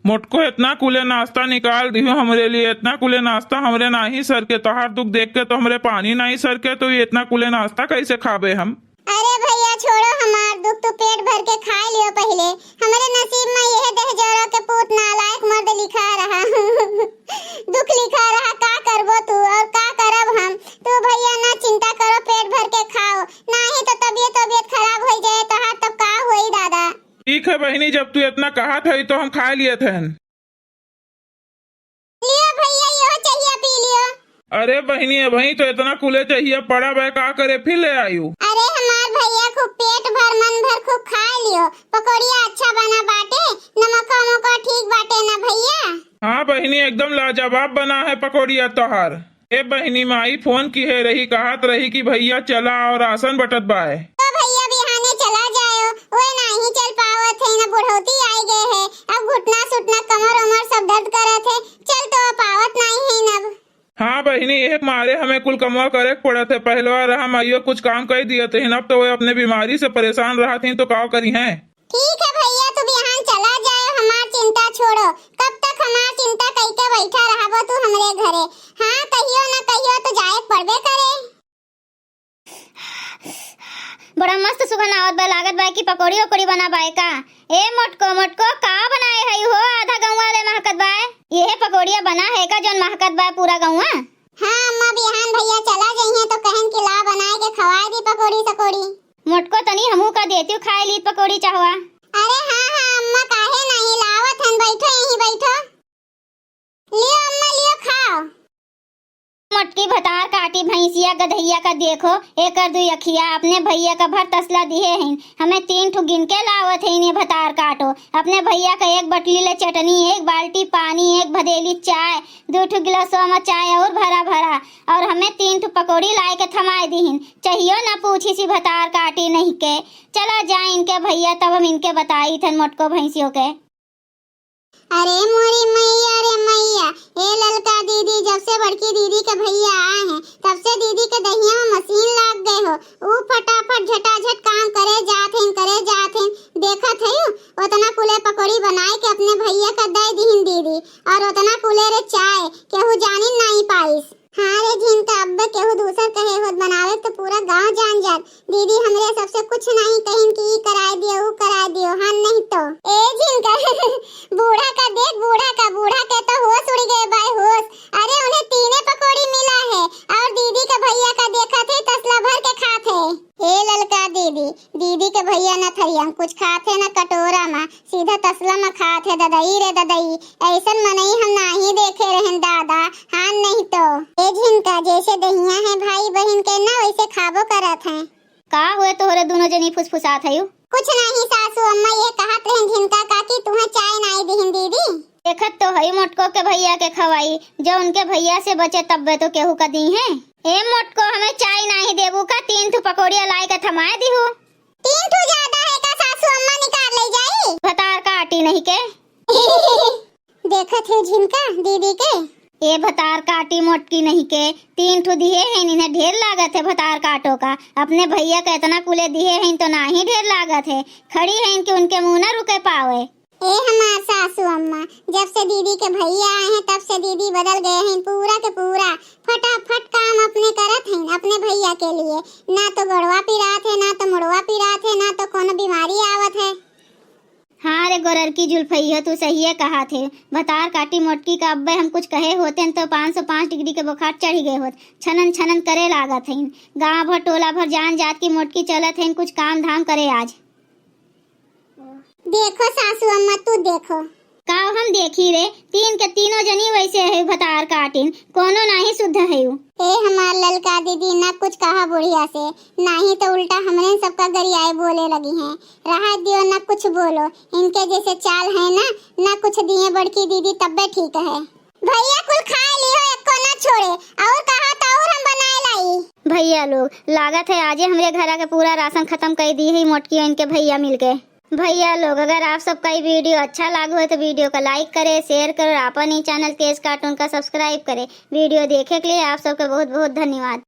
मोटको इतना कुले नाश्ता निकाल दियो हमरे लिए, इतना कुले नाश्ता हमरे नाही सर के। तोहार दुख देख के तो हमरे पानी नहीं सर के, तो ये इतना कुले नाश्ता कैसे खाबे हम। अरे भैया छोड़ो हमार दुख, तो पेट भर के खा लियो पहले। हमारे नसीब में यह दहजोरा के पूत नालायक मर्द लिखा रहा दुख लिखा रहा। का करबो तू और का करब हम। तू भैया ना चिंता करो, पेट भर के खाओ, नहीं तो तबीयत खराब हो जाए तो हाथ तब का होई दादा। ठीक है बहनी, जब तू इतना कहा था तो हम खा लिए थे। लियो भैया, यो चाहिए पी लियो। अरे बहनी वही तो इतना कुले चाहिए पड़ा भाई, का करे फिर ले आयु। अरे हमार भैया खूब पेट भर मन भर खूब खा लियो। पकौड़िया अच्छा बना बाटे, नमक वमक ठीक बाटे ना भैया। हाँ बहनी एकदम लाजवाब बना है पकौड़िया तोहार। ए बहनी माई फोन की है रही, कहत रही कि भैया चला और राशन बटत बाय। तो भैया बिहाने चला जाओ, वो नहीं चल पावत है ना, बुढ़ौती आई गए है। अब घुटना सुटना कमर उमर सब दर्द करत है, चल तो पावत नहीं है नब। हाँ बहनी एक मारे हमें कुल कमवा करे पड़े थे। पहलवा रहा माइयो कुछ काम कर दिए थे, अब तो वो अपने बीमारी से परेशान रहा थी तो का करी है। ठीक है भैया, तू बिहान चला जाए, हमार चिंता छोड़ो। कब तक हमार चिंता कई के बैठा रहा तू हमरे घरे। हाँ कहियो ना कहियो तो जाए पड़बे करे। बड़ा मस्त सुगंध आवत बा, लागत बा कि पकौड़ी उकौड़ी बना बाए का। ए मोटको मोटको का बनाए है हो, आधा गौवा ले महकत बा। ये पकौड़िया बना है का जोन महकत बा पूरा गौवा। हाँ अम्मा बिहान भैया चला जाइए तो कहन कि ला बनाए के खवाए दी पकौड़ी सकोड़ी। मोटको तनी हमू का देती हूँ, खाए ली पकौड़ी चाहवा। अरे हाँ अम्मा काहे नहीं लावत हन, बैठो यहीं बैठो। लियो अम्मा लियो खाओ। मोटकी भतार काटी भैंसिया गधैया का देखो, एकर दू अखिया अपने भैया का भर तसला दिए हैं। हमें 3 ठो गिन के लावत है इन्हें भतार काटो। अपने भैया का 1 बटली ले चटनी, 1 बाल्टी पानी, 1 भदेली चाय, 2 ठो गिलासों में चाय और भरा भरा, और हमें 3 ठो पकौड़ी लाए के थमाए दीहिन। चाहिए ना पूछी सी भतार काटी नहीं के। चला जाए इनके भैया, तब हम इनके बताई थे मोटको भैंसियों के। अरे मोरी मैया रे मैया, ए ललका दीदी जब से बड़की दीदी के भैया आए हैं तब से दीदी के दहिया में मशीन लाग गए हो। वो फटाफट झटाझट काम करे जात हैं। देखत है उतना कुले पकौड़ी बनाए के अपने भैया का दे दीहिन दीदी, और उतना कुले रे चाय केहू जानी नहीं पाइस। हाँ रे झिनका, अब केहू दूसर कहे हो बनावे तो पूरा गांव जान जात। दीदी हमरे सबसे कुछ नहीं कहिन कि ई कराए दियो ऊ कराए दियो। हाँ नहीं तो ए झिनका बूढ़ा का देख, बूढ़ा के तो होश उड़ गए भाई होश। अरे उन्हें 3 पकौड़ी मिला है और दीदी का भैया का देखा थे तसला भर के खाते। ए ललका दीदी के भैया न थरिया कुछ खाते न कटोरा में, सीधा तसला में खाते। ददई रे ददई, ऐसन मनई हम नहीं देखे रहन दादा। हाँ नहीं तो ए झिनका, जैसे दहिया है भाई बहन के ना वैसे खाबो करत हैं। का हुए तोहरे दोनों जनी फुसफुसात है। कुछ नहीं सासू अम्मा ये कहत रहन झिनका काकी तुम्हें चाय नहीं दीहिन दीदी। देखत तो है मोटको के भैया के खवाई, जो उनके भैया से बचे तब तो केहू का दी है। ए मोटको हमें चाय नहीं देबू का, 3 ठो पकौड़िया लाई के थमाए दीहू। 3 ठो ज्यादा है का सासू अम्मा, निकाल ले जाई। भतार काटी नहीं के देखत है झिनका दीदी के। ए भतार काटी मोटकी नहीं के, 3 ठो दिए हैं, इन्हें ढेर लागत है भतार काटो का। अपने भैया का इतना कुले दिए हैं तो ना ही ढेर लागत है। खड़ी है इनके उनके मुंह ना रुके पावे। ए हमार सासू अम्मा, जब से दीदी के भैया आए हैं तब से दीदी बदल गए हैं पूरा के पूरा। फटाफट काम अपने करत हैं अपने भैया के लिए। ना तो गड़वा पिरात है, ना तो मुड़वा पिरात है, ना तो कोनो बीमारी आवत है। हाँ रे गोरर की जुल्फई हो, तू सही है कहा थे। भतार काटी मोटकी का अब्बे हम कुछ कहे होते तो 505 डिग्री के बुखार चढ़ी गए होत। छनन छनन करे लागत है। गाँव भर टोला भर जान जात की मोटकी चलत है, कुछ काम धाम करे आज। देखो सासू अम्मा तू देखो। का हम देखी रे, 3 के तीनों जनी वैसे है भतार काटिन, कोनो नहीं शुद्ध है। ए हमार ललका दीदी ना कुछ कहा बुढ़िया से, नहीं तो उल्टा हमरे सबका गरियाए बोले लगी हैं। राहत दियो ना कुछ बोलो, इनके जैसे चाल है ना कुछ दिए बड़की दीदी तब्बे ठीक है। भैया कुल खा लियो, एको ना छोड़े, और कहा तो और हम बनाए लाई। भैया लोग लागत है आजे हमरे घर के पूरा राशन खत्म कर दी है मोटकी और इनके भैया मिलके। भैया लोग अगर आप सबका ये वीडियो अच्छा लगा हो तो वीडियो को लाइक करें, शेयर करें, अपन ही चैनल तेज कार्टून का सब्सक्राइब करें। वीडियो देखे के लिए आप सबका बहुत बहुत धन्यवाद।